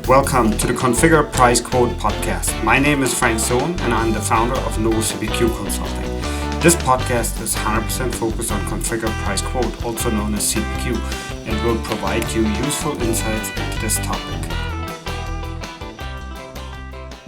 Welcome to the Configure Price Quote podcast. My name is Frank Sohn and I'm the founder of No CPQ Consulting. This podcast is 100% focused on Configure Price Quote, also known as CPQ, and will provide you useful insights into this topic.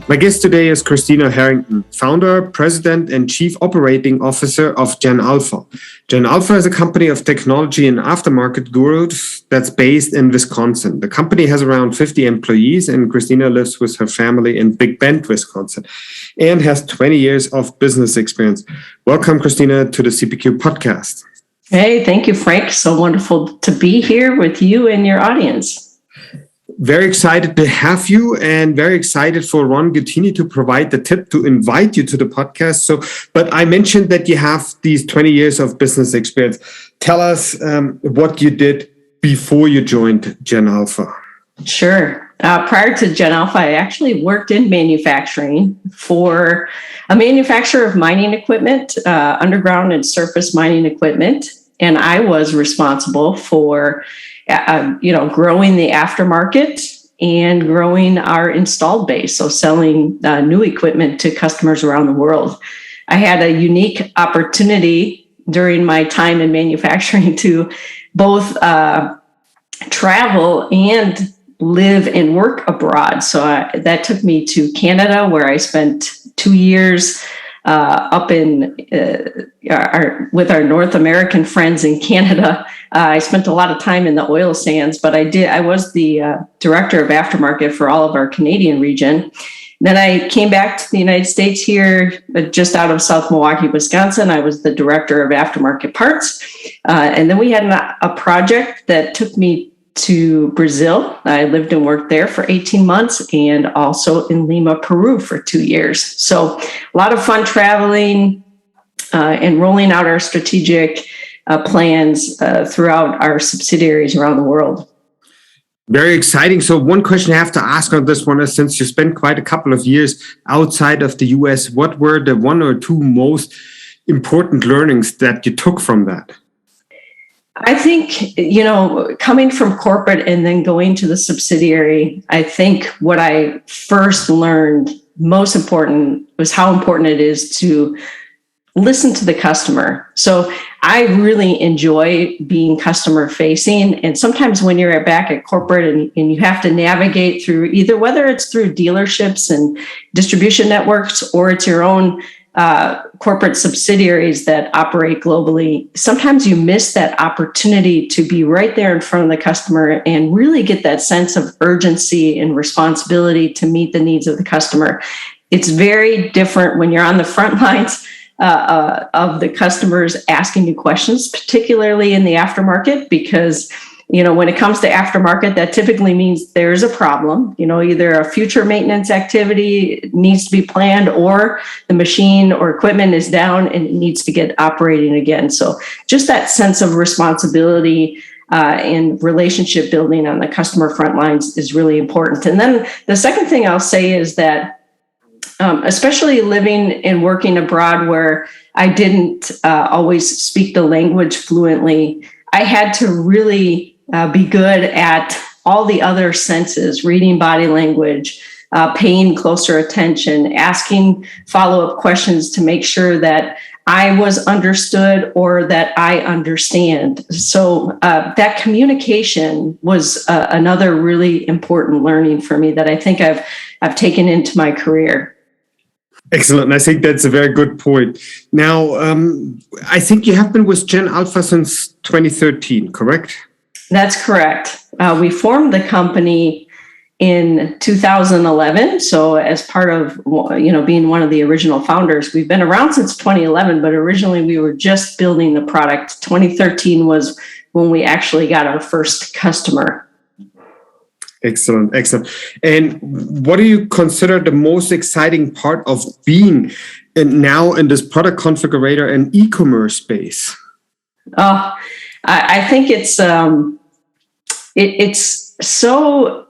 My guest today is Kristina Harrington, founder, president, and chief operating officer of GenAlpha. GenAlpha is a company of technology and aftermarket gurus that's based in Wisconsin. The company has around 50 employees, and Kristina lives with her family in Big Bend, Wisconsin, and has 20 years of business experience. Welcome, Kristina, to the CPQ podcast. Hey, thank you, Frank. So wonderful to be here with you and your audience. Very excited to have you and very excited for Ron Guttini to provide the tip to invite you to the podcast. But I mentioned that you have these 20 years of business experience. Tell us what you did before you joined GenAlpha. Sure. Prior to GenAlpha, I actually worked in manufacturing for a manufacturer of mining equipment, underground and surface mining equipment. And I was responsible for growing the aftermarket and growing our installed base, so selling new equipment to customers around the world. I had a unique opportunity during my time in manufacturing to both travel and live and work abroad. So that took me to Canada, where I spent 2 years up in with our North American friends in Canada. I spent a lot of time in the oil sands, but I was the director of aftermarket for all of our Canadian region. Then I came back to the United States here, just out of South Milwaukee, Wisconsin. I was the director of aftermarket parts. And then we had a project that took me to Brazil. I lived and worked there for 18 months and also in Lima, Peru for 2 years. So a lot of fun traveling and rolling out our strategic plans throughout our subsidiaries around the world. Very exciting. So one question I have to ask on this one is, since you spent quite a couple of years outside of the US, what were the one or two most important learnings that you took from that? I think, coming from corporate and then going to the subsidiary, I think what I first learned most important was how important it is to listen to the customer. So I really enjoy being customer facing. And sometimes when you're back at corporate and you have to navigate through either, whether it's through dealerships and distribution networks or it's your own corporate subsidiaries that operate globally, sometimes you miss that opportunity to be right there in front of the customer and really get that sense of urgency and responsibility to meet the needs of the customer. It's very different when you're on the front lines of the customers asking you questions, particularly in the aftermarket, because when it comes to aftermarket, that typically means there's a problem. Either a future maintenance activity needs to be planned, or the machine or equipment is down and it needs to get operating again. So just that sense of responsibility and relationship building on the customer front lines is really important. And then the second thing I'll say is that, especially living and working abroad where I didn't always speak the language fluently, I had to really be good at all the other senses, reading body language, paying closer attention, asking follow-up questions to make sure that I was understood or that I understand. So that communication was another really important learning for me that I think I've taken into my career. Excellent. I think that's a very good point. Now, I think you have been with GenAlpha since 2013, correct? That's correct. We formed the company in 2011. So as part of, being one of the original founders, we've been around since 2011, but originally we were just building the product. 2013 was when we actually got our first customer. Excellent. And what do you consider the most exciting part of being now in this product configurator and e-commerce space? Oh, I think it's so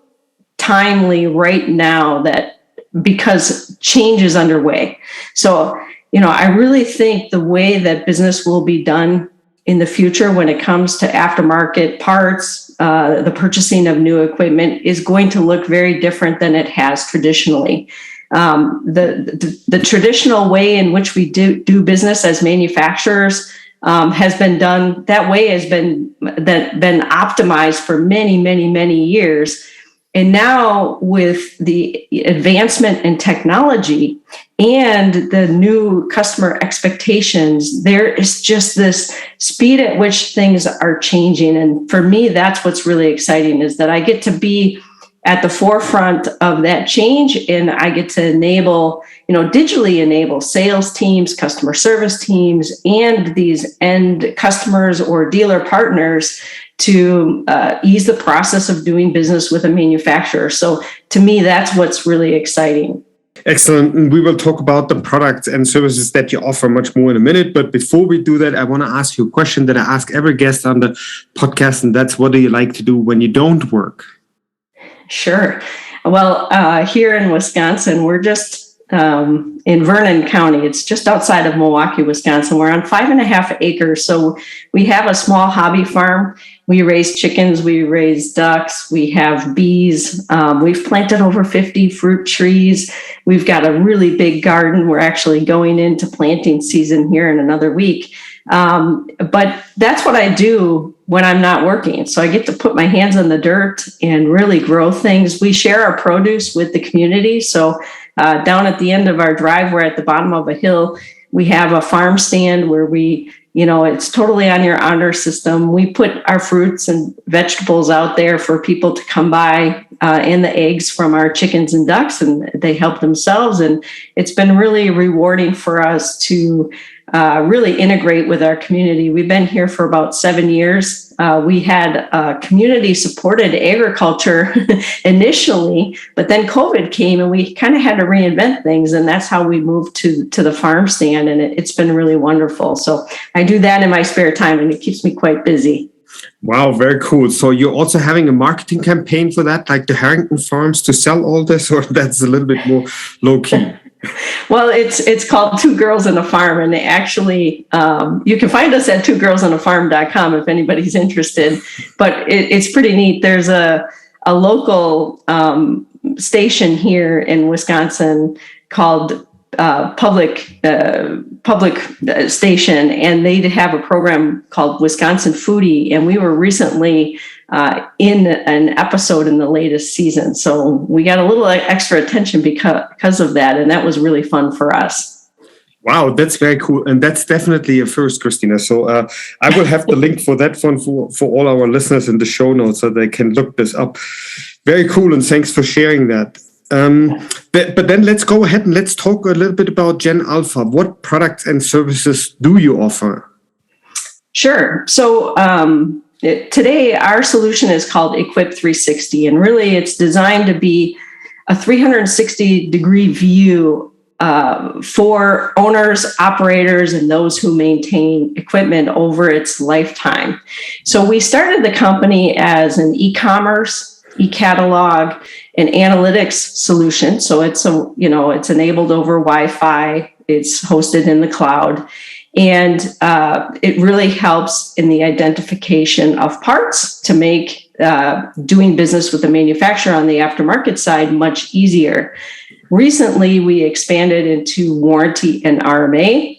timely right now that because change is underway. So, I really think the way that business will be done in the future when it comes to aftermarket parts, the purchasing of new equipment is going to look very different than it has traditionally. The traditional way in which we do business as manufacturers has been done that way, has been optimized for many years. And now with the advancement in technology and the new customer expectations, there is just this speed at which things are changing. And for me, that's what's really exciting, is that I get to be at the forefront of that change, and I get to digitally enable sales teams, customer service teams, and these end customers or dealer partners to ease the process of doing business with a manufacturer. So to me, that's what's really exciting. Excellent. And we will talk about the products and services that you offer much more in a minute. But before we do that, I want to ask you a question that I ask every guest on the podcast, and that's, what do you like to do when you don't work? Sure. Well, here in Wisconsin, we're just in Vernon County. It's just outside of Milwaukee, Wisconsin. We're on 5.5 acres. So we have a small hobby farm. We raise chickens, we raise ducks, we have bees. We've planted over 50 fruit trees. We've got a really big garden. We're actually going into planting season here in another week. But that's what I do when I'm not working. So I get to put my hands in the dirt and really grow things. We share our produce with the community. So down at the end of our drive, we're at the bottom of a hill. We have a farm stand where it's totally on your honor system. We put our fruits and vegetables out there for people to come by, and the eggs from our chickens and ducks, and they help themselves. And it's been really rewarding for us to really integrate with our community. We've been here for about 7 years. We had community-supported agriculture initially, but then COVID came and we kind of had to reinvent things, and that's how we moved to the farm stand, and it's been really wonderful. So I do that in my spare time, and it keeps me quite busy. Wow, very cool. So you're also having a marketing campaign for that, like the Harrington Farms, to sell all this, or that's a little bit more low-key? Well, it's called Two Girls and a Farm, and they actually, you can find us at twogirlsandafarm.com if anybody's interested, but it's pretty neat. There's a local station here in Wisconsin called Public Station, and they have a program called Wisconsin Foodie, and we were recently in an episode in the latest season. So we got a little extra attention because of that, and that was really fun for us. Wow, that's very cool. And that's definitely a first, Kristina. So I will have the link for that one for all our listeners in the show notes so they can look this up. Very cool, and thanks for sharing that. But then let's go ahead and let's talk a little bit about GenAlpha. What products and services do you offer? Sure. So today, our solution is called Equip 360, and really it's designed to be a 360-degree view for owners, operators, and those who maintain equipment over its lifetime. So we started the company as an eCommerce, e-catalog, and analytics solution. So it's enabled over Wi-Fi. It's hosted in the cloud. And it really helps in the identification of parts to make doing business with the manufacturer on the aftermarket side much easier. Recently, we expanded into warranty and RMA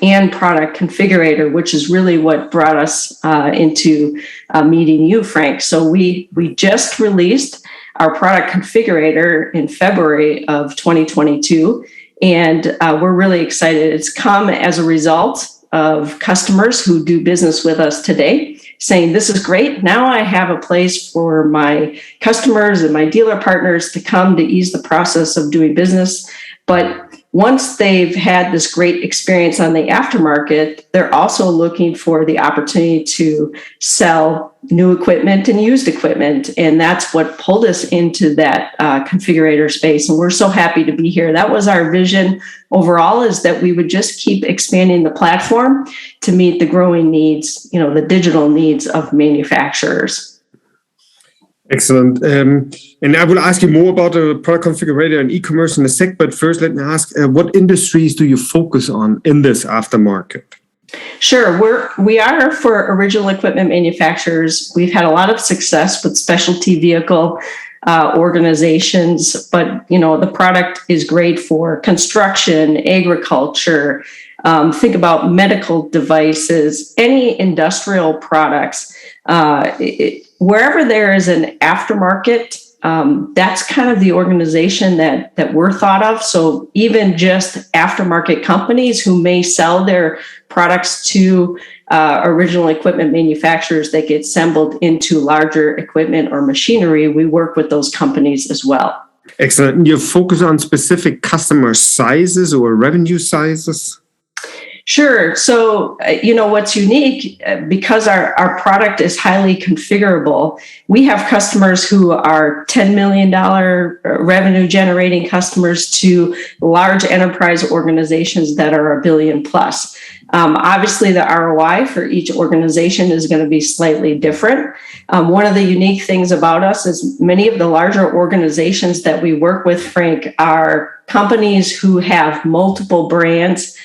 and product configurator, which is really what brought us into meeting you, Frank. So we just released our product configurator in February of 2022. And we're really excited. It's come as a result of customers who do business with us today saying, this is great. Now I have a place for my customers and my dealer partners to come to ease the process of doing business. But once they've had this great experience on the aftermarket, they're also looking for the opportunity to sell new equipment and used equipment. And that's what pulled us into that configurator space. And we're so happy to be here. That was our vision overall, is that we would just keep expanding the platform to meet the growing needs, the digital needs of manufacturers. Excellent. And I will ask you more about the product configurator and e-commerce in a sec. But first, let me ask, what industries do you focus on in this aftermarket? Sure. We are for original equipment manufacturers. We've had a lot of success with specialty vehicle organizations, but the product is great for construction, agriculture. Think about medical devices, any industrial products. Wherever there is an aftermarket, that's kind of the organization that we're thought of. So even just aftermarket companies who may sell their products to original equipment manufacturers that get assembled into larger equipment or machinery, we work with those companies as well. Excellent. And you focus on specific customer sizes or revenue sizes? Sure. So, what's unique, because our product is highly configurable, we have customers who are $10 million revenue generating customers to large enterprise organizations that are $1 billion plus. Obviously, the ROI for each organization is going to be slightly different. One of the unique things about us is many of the larger organizations that we work with, Frank, are companies who have multiple brands.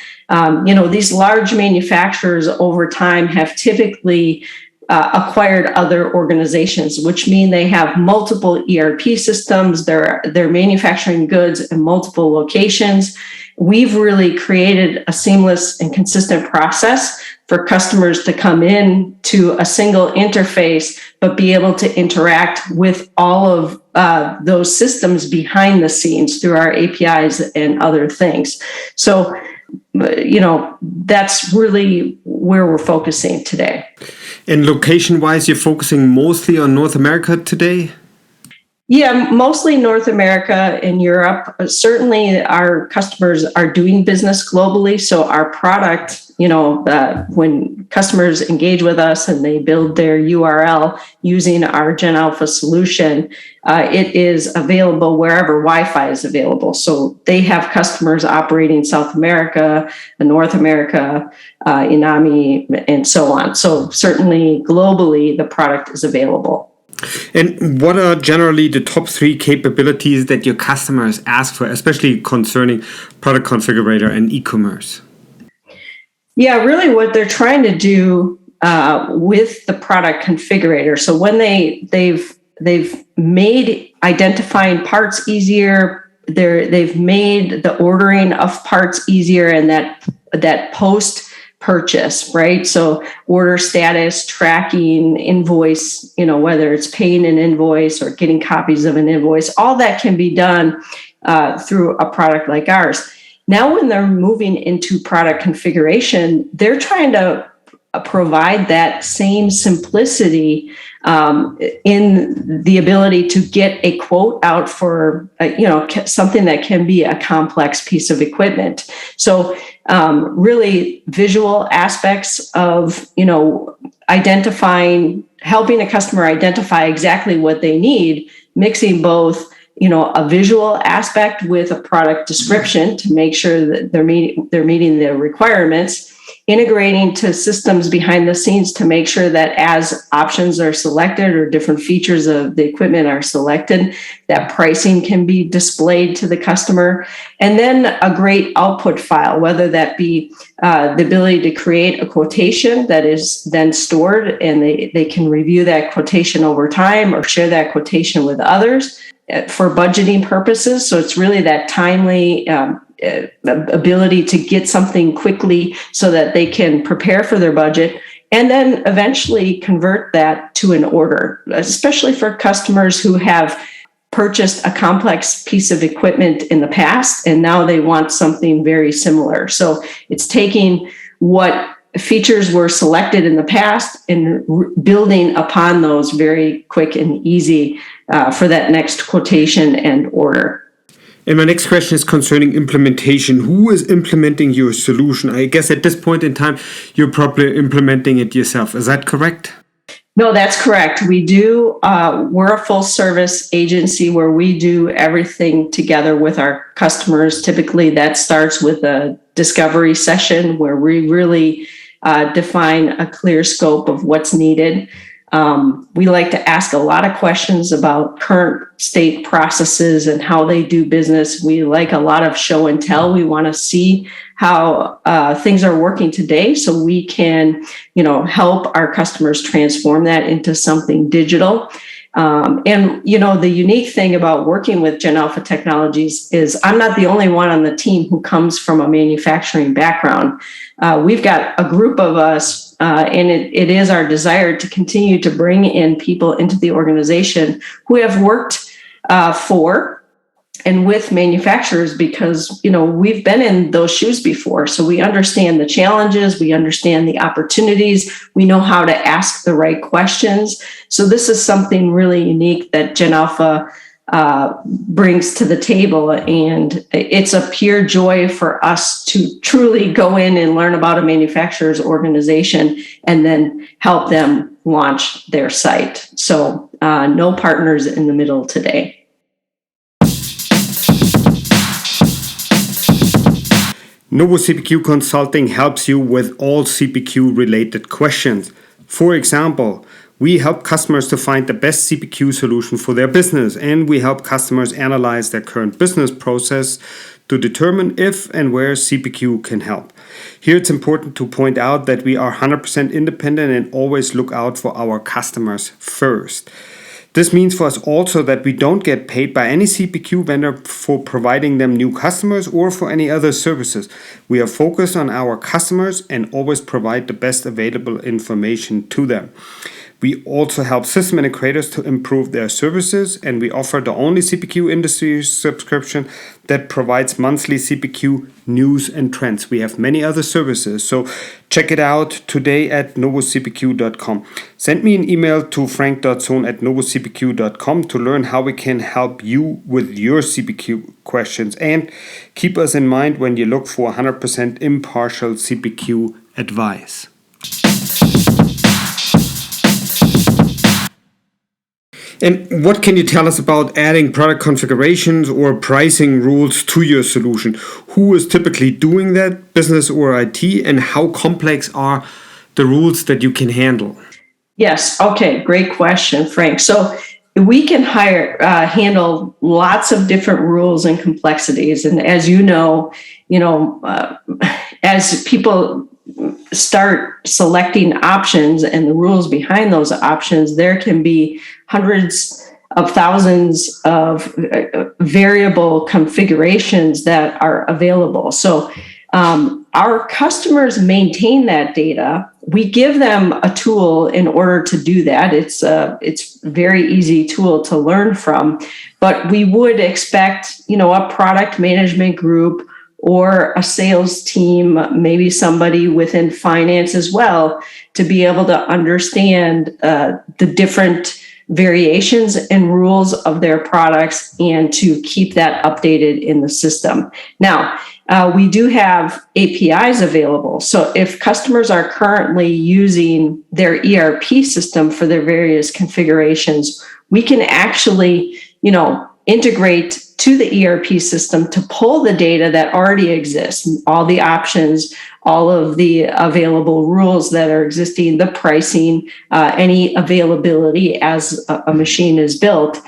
These large manufacturers over time have typically acquired other organizations, which mean they have multiple ERP systems. They're manufacturing goods in multiple locations. We've really created a seamless and consistent process for customers to come in to a single interface, but be able to interact with all of those systems behind the scenes through our APIs and other things. So, that's really where we're focusing today. And location-wise, you're focusing mostly on North America today? Yeah, mostly North America and Europe. Certainly, our customers are doing business globally. So our product, when customers engage with us and they build their URL using our GenAlpha solution, it is available wherever Wi-Fi is available. So they have customers operating South America, North America, INAMI, and so on. So certainly, globally, the product is available. And what are generally the top 3 capabilities that your customers ask for, especially concerning product configurator and e-commerce? Yeah, really what they're trying to do with the product configurator. So when they've made identifying parts easier, they've made the ordering of parts easier, and that post purchase, right? So order status, tracking, invoice, whether it's paying an invoice or getting copies of an invoice, all that can be done through a product like ours. Now, when they're moving into product configuration, they're trying to provide that same simplicity in the ability to get a quote out for something that can be a complex piece of equipment. So really visual aspects of helping a customer identify exactly what they need, mixing both a visual aspect with a product description to make sure that they're meeting the requirements, integrating to systems behind the scenes to make sure that as options are selected or different features of the equipment are selected, that pricing can be displayed to the customer. And then a great output file, whether that be the ability to create a quotation that is then stored and they can review that quotation over time or share that quotation with others for budgeting purposes. So it's really that timely ability to get something quickly so that they can prepare for their budget and then eventually convert that to an order, especially for customers who have purchased a complex piece of equipment in the past and now they want something very similar. So it's taking what features were selected in the past and building upon those very quick and easy for that next quotation and order. And my next question is concerning implementation. Who is implementing your solution? I guess at this point in time, you're probably implementing it yourself. Is that correct? No, that's correct. We do. We're a full service agency where we do everything together with our customers. Typically, that starts with a discovery session where we really define a clear scope of what's needed. We like to ask a lot of questions about current state processes and how they do business. We like a lot of show and tell. We want to see how things are working today, so we can, help our customers transform that into something digital. And the unique thing about working with GenAlpha Technologies is I'm not the only one on the team who comes from a manufacturing background. We've got a group of us, and it is our desire to continue to bring in people into the organization who have worked for and with manufacturers, because we've been in those shoes before, so we understand the challenges, we understand the opportunities, we know how to ask the right questions. So this is something really unique that GenAlpha brings to the table, and it's a pure joy for us to truly go in and learn about a manufacturer's organization and then help them launch their site. So no partners in the middle today. Novo CPQ Consulting helps you with all CPQ related questions. For example, we help customers to find the best CPQ solution for their business, and we help customers analyze their current business process to determine if and where CPQ can help. Here it's important to point out that we are 100% independent and always look out for our customers first. This means for us also that we don't get paid by any CPQ vendor for providing them new customers or for any other services. We are focused on our customers and always provide the best available information to them. We also help system integrators to improve their services, and we offer the only CPQ industry subscription that provides monthly CPQ news and trends. We have many other services, so check it out today at novocpq.com. Send me an email to frank.sohn@novocpq.com to learn how we can help you with your CPQ questions, and keep us in mind when you look for 100% impartial CPQ advice. And what can you tell us about adding product configurations or pricing rules to your solution? Who is typically doing that, business or IT, and how complex are the rules that you can handle? Yes. Okay. Great question, Frank. So we can handle lots of different rules and complexities. And as as people start selecting options and the rules behind those options, there can be hundreds of thousands of variable configurations that are available. So our customers maintain that data. We give them a tool in order to do that. It's a very easy tool to learn from, but we would expect, a product management group or a sales team, maybe somebody within finance as well, to be able to understand the different variations and rules of their products and to keep that updated in the system. Now, we do have APIs available. So if customers are currently using their ERP system for their various configurations, we can actually, integrate to the ERP system to pull the data that already exists, all the options, all of the available rules that are existing, the pricing, any availability as a machine is built.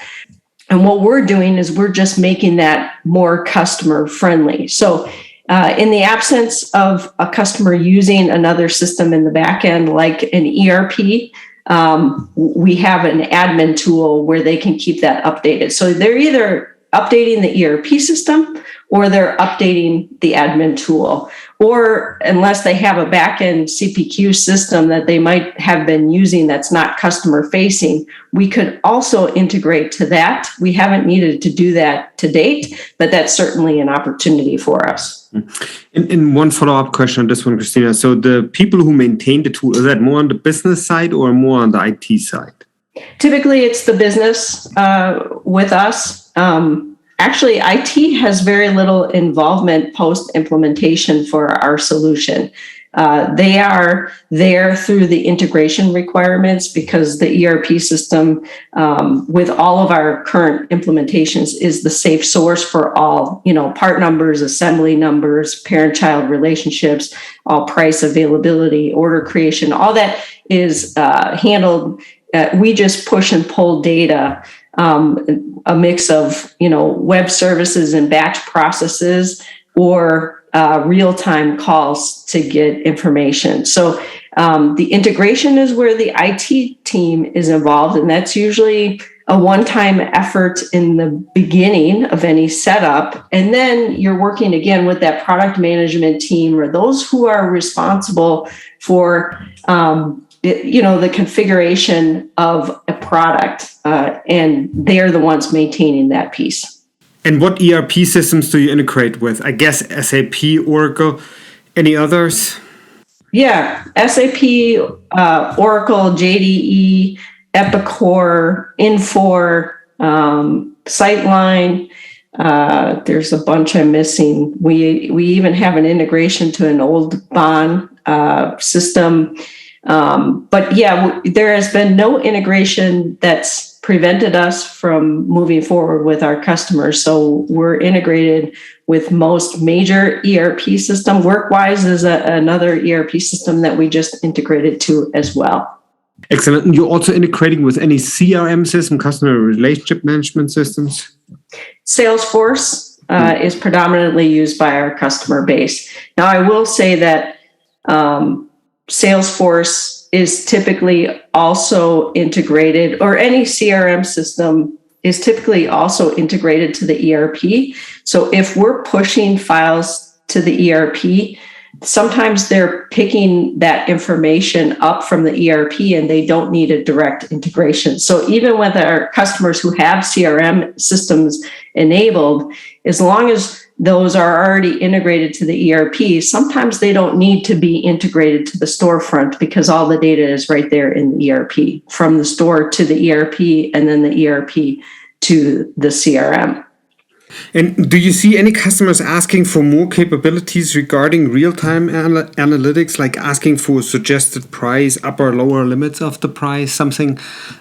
And what we're doing is we're just making that more customer friendly. So in the absence of a customer using another system in the back end, like an ERP, we have an admin tool where they can keep that updated. So they're either updating the ERP system or they're updating the admin tool. Or unless they have a back-end CPQ system that they might have been using that's not customer facing, we could also integrate to that. We haven't needed to do that to date, but that's certainly an opportunity for us. And one follow-up question on this one, Kristina. So the people who maintain the tool, is that more on the business side or more on the IT side? Typically, it's the business with us. Actually, IT has very little involvement post-implementation for our solution. They are there through the integration requirements because the ERP system with all of our current implementations is the safe source for all, part numbers, assembly numbers, parent-child relationships, all price availability, order creation, all that is handled. We just push and pull data, a mix of, web services and batch processes, or real-time calls to get information. So the integration is where the IT team is involved, and that's usually a one-time effort in the beginning of any setup. And then you're working again with that product management team or those who are responsible for the configuration of a product, and they're the ones maintaining that piece. And what ERP systems do you integrate with? I guess SAP, Oracle, any others? Yeah, SAP, Oracle, JDE, Epicor, Infor, Sightline. There's a bunch I'm missing. We even have an integration to an old bond system. But yeah, there has been no integration that's prevented us from moving forward with our customers. So we're integrated with most major ERP system. WorkWise is another ERP system that we just integrated to as well. Excellent. And you're also integrating with any CRM system, customer relationship management systems? Salesforce is predominantly used by our customer base. Now, I will say that Salesforce is typically also integrated, or any CRM system is typically also integrated to the ERP. So if we're pushing files to the ERP, sometimes they're picking that information up from the ERP and they don't need a direct integration. So even with our customers who have CRM systems enabled, as long as those are already integrated to the ERP, sometimes they don't need to be integrated to the storefront because all the data is right there in the ERP, from the store to the ERP and then the ERP to the CRM. And do you see any customers asking for more capabilities regarding real-time analytics, like asking for suggested price, upper or lower limits of the price, something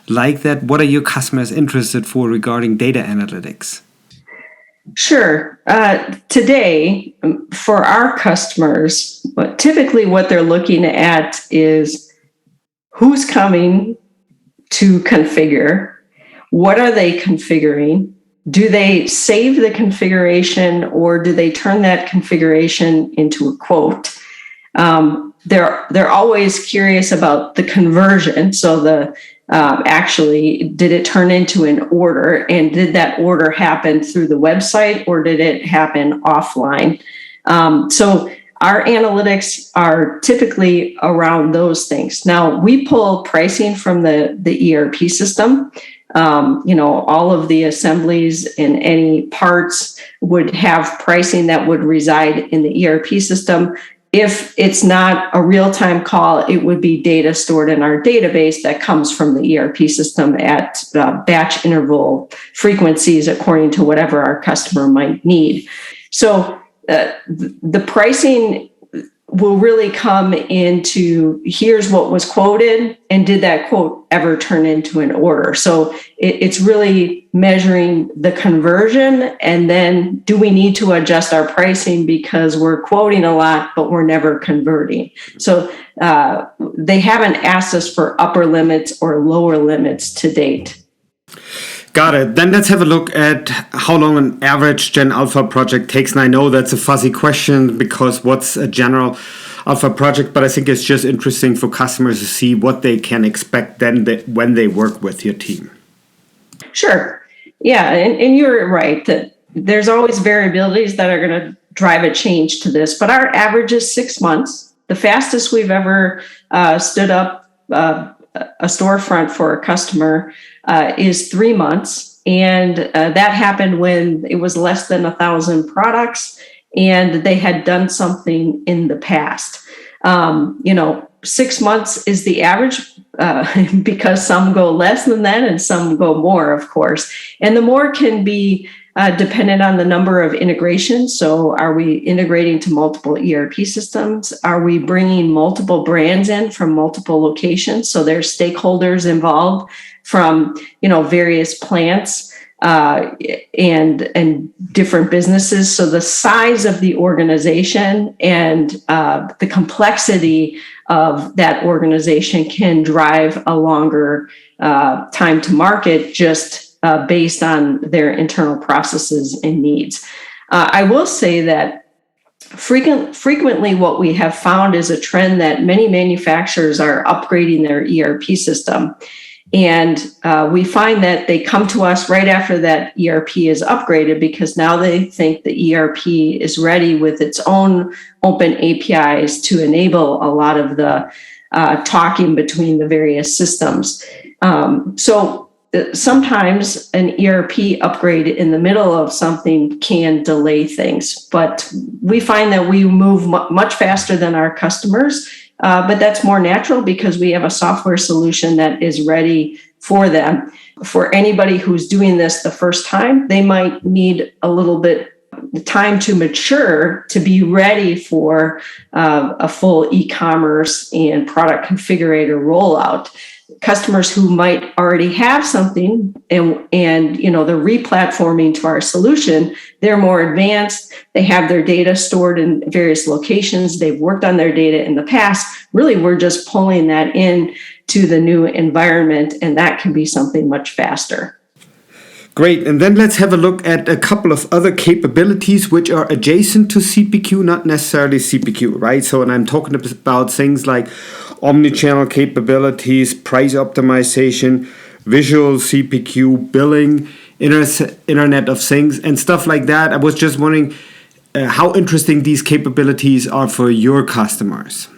like that? What are your customers interested for regarding data analytics? Sure. Today, for our customers, typically what they're looking at is who's coming to configure, what are they configuring, do they save the configuration or do they turn that configuration into a quote? They're always curious about the conversion. So actually, did it turn into an order, and did that order happen through the website or did it happen offline? So our analytics are typically around those things. Now, we pull pricing from the ERP system. All of the assemblies and any parts would have pricing that would reside in the ERP system. If it's not a real-time call, it would be data stored in our database that comes from the ERP system at batch interval frequencies according to whatever our customer might need. So the pricing will really come into here's what was quoted and did that quote ever turn into an order. So it's really measuring the conversion, and then do we need to adjust our pricing because we're quoting a lot but we're never converting. So they haven't asked us for upper limits or lower limits to date. Got it. Then let's have a look at how long an average Gen Alpha project takes. And I know that's a fuzzy question because what's a general Alpha project? But I think it's just interesting for customers to see what they can expect then when they work with your team. Sure. Yeah. And you're right that there's always variabilities that are going to drive a change to this. But our average is 6 months. The fastest we've ever stood up a storefront for a customer is 3 months. And that happened when it was less than 1,000 products and they had done something in the past. 6 months is the average because some go less than that and some go more, of course. And the more can be dependent on the number of integrations. So are we integrating to multiple ERP systems? Are we bringing multiple brands in from multiple locations? So there's stakeholders involved from, various plants and different businesses. So the size of the organization and the complexity of that organization can drive a longer time to market just based on their internal processes and needs. I will say that frequently what we have found is a trend that many manufacturers are upgrading their ERP system. And we find that they come to us right after that ERP is upgraded because now they think the ERP is ready with its own open APIs to enable a lot of the talking between the various systems. So sometimes an ERP upgrade in the middle of something can delay things, but we find that we move much faster than our customers. But that's more natural because we have a software solution that is ready for them. For anybody who's doing this the first time, they might need a little bit time to mature to be ready for a full e-commerce and product configurator rollout. Customers who might already have something and they're replatforming to our solution, they're more advanced. They have their data stored in various locations. They've worked on their data in the past. Really, we're just pulling that in to the new environment, and that can be something much faster. Great. And then let's have a look at a couple of other capabilities which are adjacent to CPQ, not necessarily CPQ, right? So, and I'm talking about things like omni-channel capabilities, price optimization, visual CPQ, billing, Internet of Things, and stuff like that. I was just wondering how interesting these capabilities are for your customers.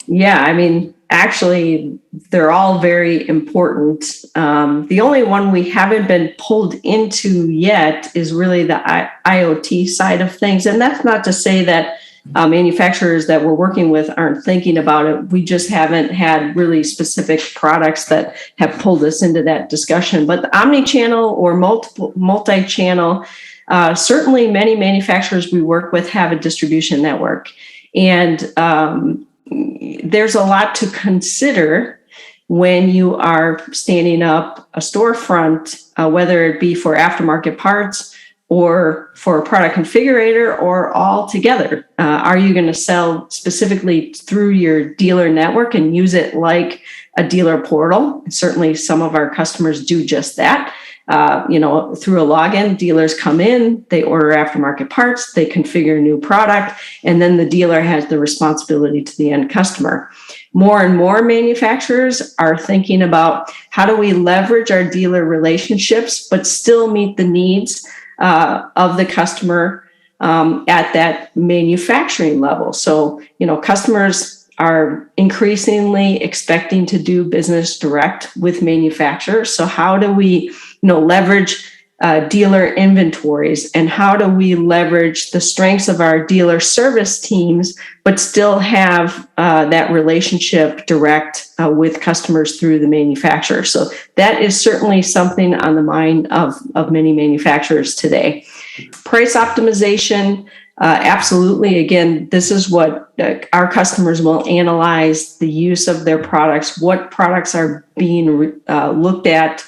Yeah, I mean, actually, they're all very important. The only one we haven't been pulled into yet is really the IoT side of things. And that's not to say that manufacturers that we're working with aren't thinking about it. We just haven't had really specific products that have pulled us into that discussion. But the omni-channel or multi-channel, certainly many manufacturers we work with have a distribution network. And there's a lot to consider when you are standing up a storefront, whether it be for aftermarket parts or for a product configurator or all together. Are you going to sell specifically through your dealer network and use it like a dealer portal? Certainly some of our customers do just that. Through a login, dealers come in, they order aftermarket parts, they configure a new product, and then the dealer has the responsibility to the end customer. More and more manufacturers are thinking about how do we leverage our dealer relationships, but still meet the needs of the customer at that manufacturing level. So, customers are increasingly expecting to do business direct with manufacturers. So how do we leverage dealer inventories, and how do we leverage the strengths of our dealer service teams, but still have that relationship direct with customers through the manufacturer? So that is certainly something on the mind of many manufacturers today. Price optimization, absolutely. Again, this is what our customers will analyze the use of their products, what products are being looked at.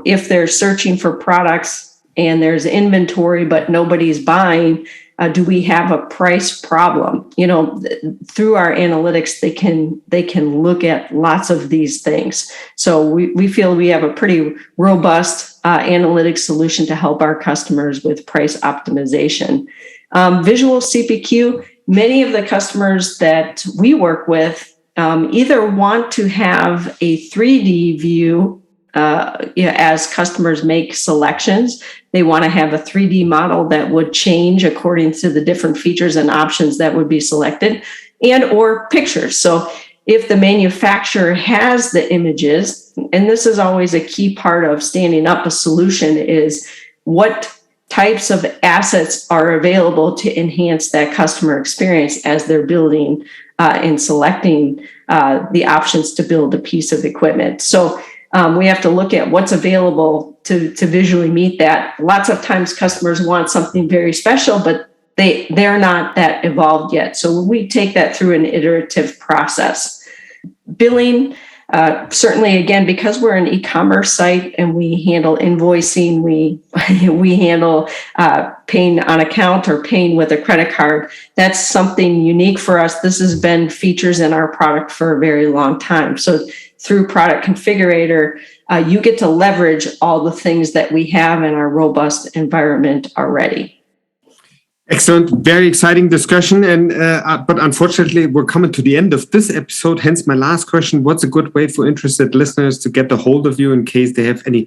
If they're searching for products and there's inventory, but nobody's buying, do we have a price problem? Through our analytics, they can look at lots of these things. So we feel we have a pretty robust analytics solution to help our customers with price optimization. Visual CPQ, many of the customers that we work with either want to have a 3D view as customers make selections. They want to have a 3D model that would change according to the different features and options that would be selected, and or pictures. So if the manufacturer has the images, and this is always a key part of standing up a solution, is what types of assets are available to enhance that customer experience as they're building and selecting the options to build a piece of equipment. So we have to look at what's available to visually meet that. Lots of times customers want something very special, but they're not that evolved yet. So we take that through an iterative process. Billing, certainly, again, because we're an e-commerce site and we handle invoicing, we handle paying on account or paying with a credit card. That's something unique for us. This has been features in our product for a very long time. So through Product Configurator, you get to leverage all the things that we have in our robust environment already. Excellent. Very exciting discussion. But unfortunately, we're coming to the end of this episode. Hence, my last question. What's a good way for interested listeners to get a hold of you in case they have any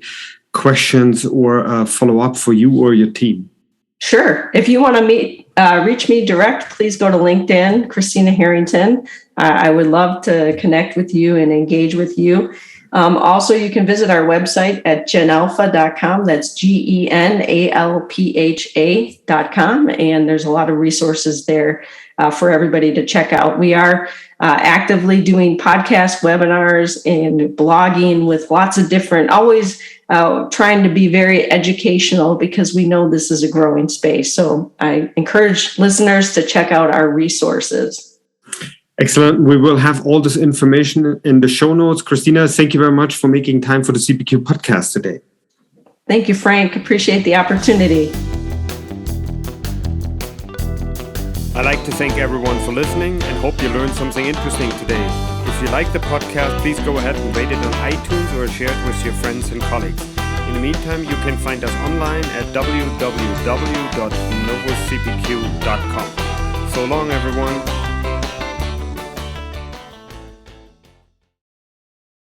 questions or follow up for you or your team? Sure. If you want to reach me direct, please go to LinkedIn, Kristina Harrington. I would love to connect with you and engage with you. Also, you can visit our website at genalpha.com. That's GenAlpha.com. And there's a lot of resources there for everybody to check out. We are actively doing podcast webinars and blogging with lots of different, always trying to be very educational because we know this is a growing space. So I encourage listeners to check out our resources. Excellent. We will have all this information in the show notes. Kristina, thank you very much for making time for the CPQ podcast today. Thank you, Frank. Appreciate the opportunity. I'd like to thank everyone for listening and hope you learned something interesting today. If you like the podcast, please go ahead and rate it on iTunes or share it with your friends and colleagues. In the meantime, you can find us online at www.novocpq.com. So long, everyone.